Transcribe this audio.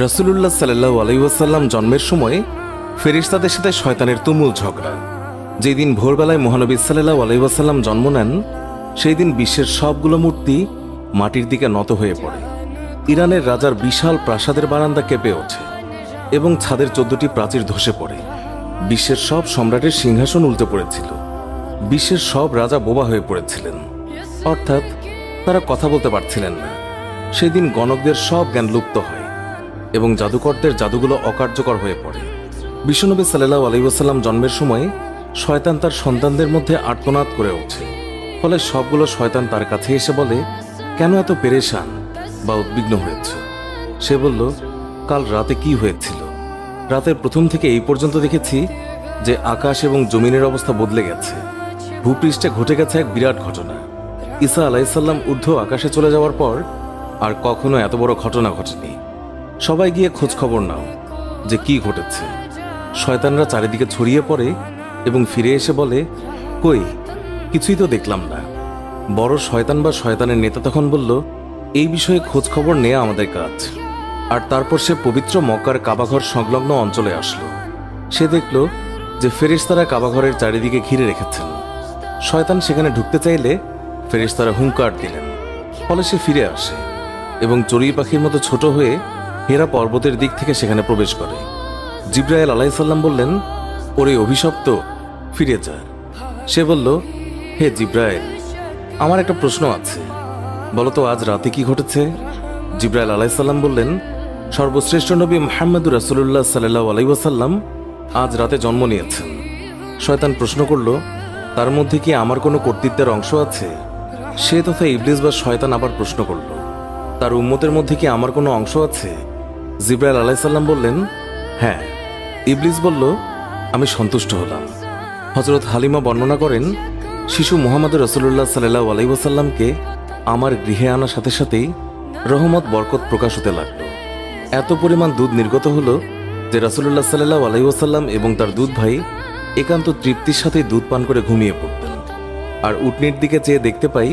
রাসূলুল্লাহ সাল্লাল্লাহু আলাইহি ওয়াসাল্লাম জন্মের সময় ফেরেশতাদের সাথে শয়তানের তুমুল ঝগড়া। যেই দিন ভোরবেলায় মহানবী সাল্লাল্লাহু আলাইহি ওয়াসাল্লাম জন্ম নেন, সেই দিন বিশ্বের সবগুলো মূর্তি মাটির দিকে নত হয়ে পড়ে। ইরানের রাজার বিশাল প্রাসাদের বারান্দা কেঁপে ওঠে এবং ছাদের 14টি প্রাচীর ধসে পড়ে। বিশ্বের সব সম্রাটের সিংহাসন উল্টে পড়েছিল। বিশ্বের সব রাজা বোবা হয়ে পড়েছিলেন, অর্থাৎ তারা কথা বলতে পারছিলেন না। সেদিন গণকদের সব জ্ঞান লুপ্ত হয় এবং জাদুকরদের জাদুগুলো অকার্যকর হয়ে পড়ে। বিশ্বনবী সাল্লাল্লাহু আলাইহি ওয়াসাল্লাম জন্মের সময় শয়তান তার সন্তানদের মধ্যে আর্তনাদ করে ওঠে। ফলে সবগুলো শয়তান তার কাছে এসে বলে, কেন এত পেরেশান বা উদ্বিগ্ন হয়েছ? সে বলল, কাল রাতে কি হয়েছিল? রাতের প্রথম থেকে এই পর্যন্ত দেখেছি যে আকাশ এবং জমিনের অবস্থা বদলে গেছে। ভূপৃষ্ঠে ঘটে গেছে এক বিরাট ঘটনা। ঈসা আলাইহিসসালাম ঊর্ধ্ব আকাশে চলে যাওয়ার পর আর কখনো এত বড় ঘটনা ঘটেনি। সবাই গিয়ে খোঁজ খবর নাও যে কি ঘটেছে। শয়তানরা চারিদিকে ছড়িয়ে পড়ে এবং ফিরে এসে বলে, কই, কিছুই তো দেখলাম না। বড় শয়তান বা শয়তানের নেতা তখন বলল, এই বিষয়ে খোঁজ খবর নেওয়া আমাদের কাজ। আর তারপর সে পবিত্র মক্কার কাবাঘর সংলগ্ন অঞ্চলে আসলো। সে দেখল যে ফেরেশতারা কাবাঘরের চারিদিকে ঘিরে রেখেছেন। শয়তান সেখানে ঢুকতে চাইলে ফেরেশতারা হুঙ্কার দিলেন। ফলে সে ফিরে আসে এবং চড়ুই পাখির মতো ছোট হয়ে হেরা পর্বতের দিক থেকে সেখানে প্রবেশ করে। জিবরাইল আলাইহিসসালাম বললেন, ওরে অভিশপ্ত, ফিরে যা। সে বলল, হে জিবরাইল, আমার একটা প্রশ্ন আছে, বলতো আজ রাতে কি ঘটেছে? জিবরাইল আলাইহিসসালাম বললেন, সর্বশ্রেষ্ঠ নবী মুহাম্মদুর রাসূলুল্লাহ সাল্লাল্লাহু আলাইহি ওয়াসাল্লাম আজ রাতে জন্ম নিয়েছেন। শয়তান প্রশ্ন করল, তার মধ্যে কি আমার কোনো কর্তৃত্বের অংশ আছে? সে তথা ইবলিস বা শয়তান আবার প্রশ্ন করল, তার উম্মতের মধ্যে কি আমার কোনো অংশ আছে? জিবরাইল আলাইহিসসালাম বললেন, হ্যাঁ। ইবলিস বলল, আমি সন্তুষ্ট হলাম। হযরত হালিমা বর্ণনা করেন, শিশু মুহাম্মদ রাসূলুল্লাহ সাল্লাল্লাহু আলাইহি ওয়াসাল্লামকে আমার গৃহে আনার সাথে সাথেই রহমত বরকত প্রকাশ হতে লাগলো। এত পরিমাণ দুধ নির্গত হলো যে রাসূলুল্লাহ সাল্লাল্লাহু আলাইহি ওয়াসাল্লাম এবং তার দুধ ভাই একান্ত তৃপ্তির সাথে দুধ পান করে ঘুমিয়ে পড়তেন। আর উটনির দিকে চেয়ে দেখতে পাই